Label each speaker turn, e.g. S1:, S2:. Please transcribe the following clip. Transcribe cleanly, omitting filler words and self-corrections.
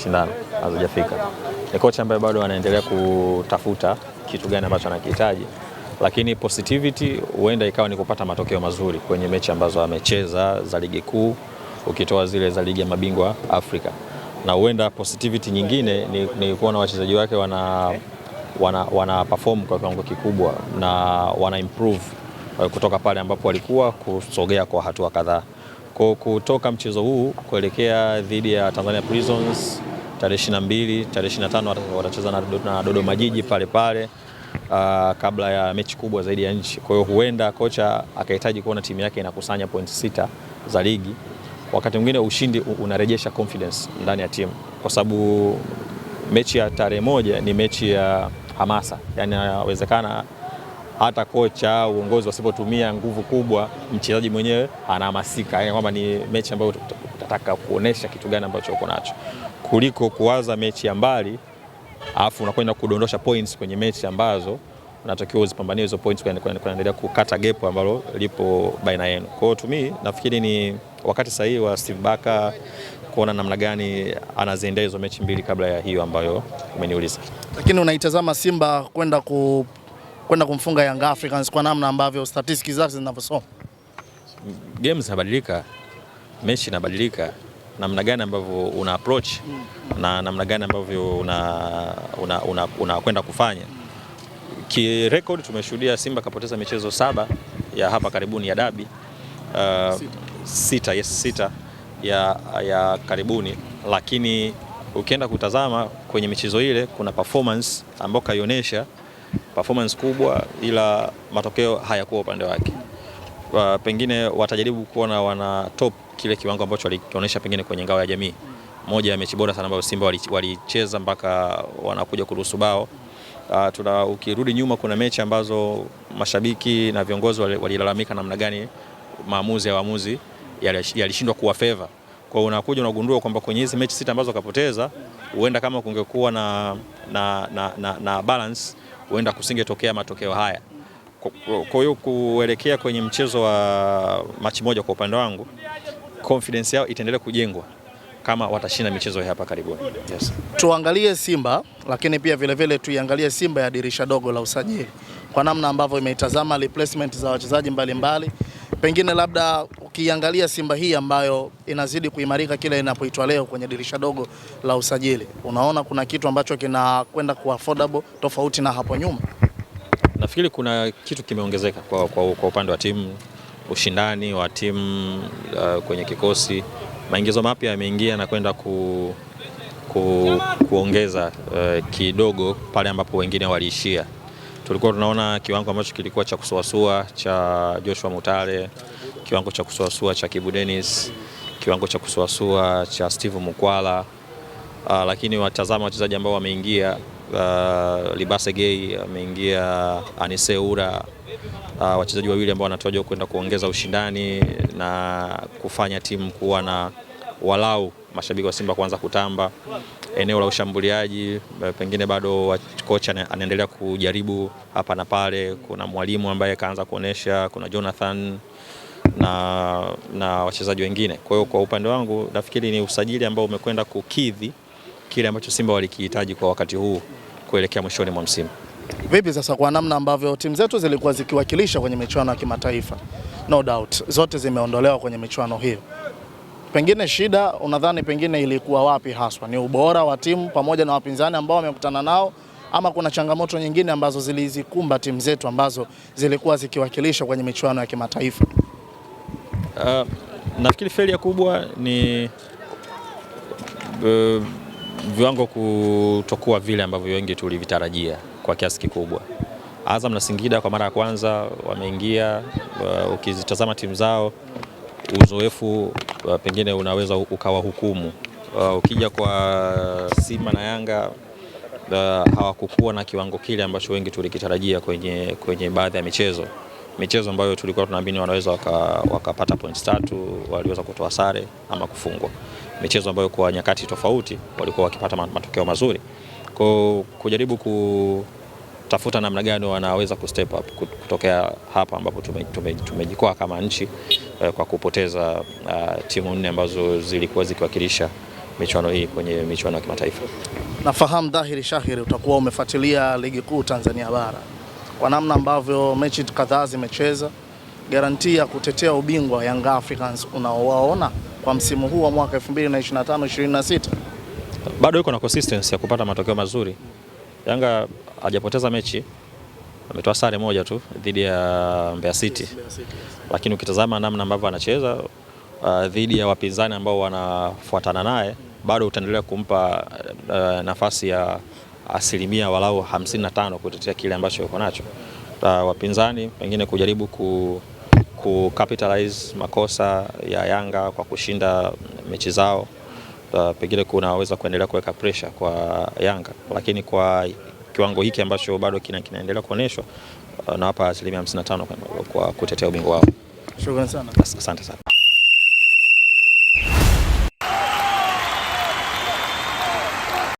S1: mashindano hazijafika. Ni kocha ambaye bado anaendelea kutafuta kitu gani ambacho anakihitaji, lakini positivity huenda ikawa ni kupata matokeo mazuri kwenye mechi ambazo amecheza za ligi kuu, ukitoa zile za ligi ya mabingwa Afrika. Na huenda positivity nyingine ni kuona wachezaji wake wana perform kwa kiwango kikubwa na wana improve kutoka pale ambapo walikuwa kusogea kwa hatua kadhaa. Kwa kutoka mchezo huu kuelekea dhidi ya Tanzania Prisons tarehe 22, tarehe 25 watacheza na Dodoma Jiji pale kabla ya mechi kubwa zaidi ya nchi. Kwa hiyo huenda kocha akahitaji kuona timu yake inakusanya pointi 6 za ligi. Wakati mwingine ushindi unarejesha confidence ndani ya timu, kwa sababu mechi ya tarehe 1 ni mechi ya hamasa. Yani inawezekana hata kocha uongozi wasipotumia nguvu kubwa, mchezaji mwenyewe anahamasika, yani kwamba ni mechi ambayo utataka kuonesha kitu gani ambacho uko nacho, kuliko kuwaza mechi ya mbali alafu unakwenda kudondosha points kwenye mechi ambazo unatakiwa uzipambanie hizo points kuendelea kukata gap ambalo lipo baina yenu. Kwa hiyo tumi nafikiri ni wakati sahihi wa Steve Barker kuona namna gani anaziendea hizo mechi mbili kabla ya hiyo ambayo umeniuliza.
S2: Lakini unaitazama Simba kwenda kumfunga Young Africans kwa namna ambavyo statistics zake zinavyosoma.
S1: Games zinabadilika, mechi inabadilika, namna gani ambavyo una approach na namna gani ambavyo unakwenda kufanya. Kirecord tumeshuhudia Simba kapoteza michezo 7 ya hapa karibuni ya dabi, 6 ya karibuni, lakini ukienda kutazama kwenye michezo ile kuna performance ambayo kaionesha performance kubwa, ila matokeo hayakuwa upande wake. Pengine watajaribu kuona wana top kile kiwango ambacho walikionyesha pengine kwenye ngao ya jamii. Moja ya mechi bora sana ambayo Simba walicheza mpaka wanakuja kuruhusu bao. Ukirudi nyuma kuna mechi ambazo mashabiki na viongozi walilalamika namna gani waamuzi yalishindwa kuwa favor. Kwa unakuja unagundua kwamba kwenye hizi mechi 6 ambazo kapoteza, huenda kama kungekuwa na balance, huenda kusingetokea matokeo haya. Kwa hiyo kuelekea kwenye mchezo wa machi moja, kwa upande wangu confidence yao itaendelea kujengwa kama watashinda michezo hapa karibuni. Yes.
S2: Tuangalie Simba, lakini pia vile tuiangalie Simba ya dirisha dogo la usajili, kwa namna ambavyo imeitazama replacement za wachezaji mbalimbali. Pengine labda ukiangalia Simba hii ambayo inazidi kuimarika kila inapoitwa leo kwenye dirisha dogo la usajili, unaona kuna kitu ambacho kinakwenda ku affordable tofauti na hapo nyuma?
S1: Nafikiri kuna kitu kimeongezeka kwa upande wa timu, ushindani wa timu kwenye kikosi, maingizo mapya yameingia na kwenda kuongeza kidogo pale ambapo wengine waliishia. Tulikuwa tunaona kiwango ambacho kilikuwa cha kusuasua cha Joshua Mutale, kiwango cha kusuasua cha Kibu Dennis, kiwango cha kusuasua cha Steve Mukwala, lakini watazama wachezaji ambao wameingia, Libase Gay ameingia, Anise Ura, wachezaji wawili ambao wanatarajiwa kwenda kuongeza ushindani na kufanya timu kuwa na walau mashabiki wa Simba kuanza kutamba. Eneo la ushambuliaji pengine bado kocha anaendelea kujaribu hapa na pale. Kuna mwalimu ambaye kaanza kuonesha, kuna Jonathan na wachezaji wengine. Kwa hiyo kwa upande wangu nafikiri ni usajili ambao umekwenda kukidhi kile ambacho Simba walikihitaji kwa wakati huu kuelekea mwishoni mwa msimu.
S2: Vipi sasa kwa namna ambavyo timu zetu zilikuwa zikiwakilisha kwenye michuano ya kimataifa, no doubt zote zimeondolewa kwenye michuano hiyo, pengine shida unadhani pengine ilikuwa wapi haswa? Ni ubora wa timu pamoja na wapinzani ambao wamekutana nao, ama kuna changamoto nyingine ambazo zilizikumba timu zetu ambazo zilikuwa zikiwakilisha kwenye michuano ya kimataifa?
S1: Nafikiri failure kubwa ni viwango kutokuwa vile ambavyo wengi tulivitarajia kwa kiasi kikubwa. Azam na Singida kwa mara ya kwanza wameingia, ukizitazama timu zao uzoefu pengine unaweza ukawa hukumu. Ukija kwa Simba na Yanga hawakukuwa na kiwango kile ambacho wengi tulikitarajia kwenye baadhi ya michezo ambayo tulikuwa tunaamini wanaweza wakapata points 3, waliweza kutoa sare ama kufungwa. Michezo ambayo kwa nyakati tofauti walikuwa wakipata matokeo mazuri. Kwa kujaribu kutafuta namna gani wanaweza kustep up kutokea hapa ambapo tumejikwaa kama nchi kwa kupoteza timu 4 ambazo zilikuwa zikiwakilisha michuano hii kwenye michuano ya kimataifa.
S2: Nafahamu dhahiri shahiri utakuwa umefuatilia ligi kuu Tanzania bara kwa namna ambavyo mechi kadhaa zimecheza, garantia ya kutetea ubingwa Young Africans unaowaona kwa msimu huu wa mwaka 2025-26?
S1: Bado yuko na consistency ya kupata matokeo mazuri. Yanga hajapoteza mechi, ametoa sare moja tu dhidi ya Mbeya City. Lakini ukitazama namna ambavyo anacheza dhidi ya wapinzani ambao wanafuatana naye, bado utaendelea kumpa nafasi ya asilimia walau 55 kutetea kile ambacho yuko nacho. Wapinzani pengine kujaribu ku capitalize makosa ya Yanga kwa kushinda mechi zao, pengine kunaweza kuendelea kuweka pressure kwa Yanga, lakini kwa kiwango hiki ambacho bado kinaendelea kuonyeshwa, nawapa asilimia 55 kwa kutetea ubingwa wao.
S2: Shukrani sana.
S1: Asante sana.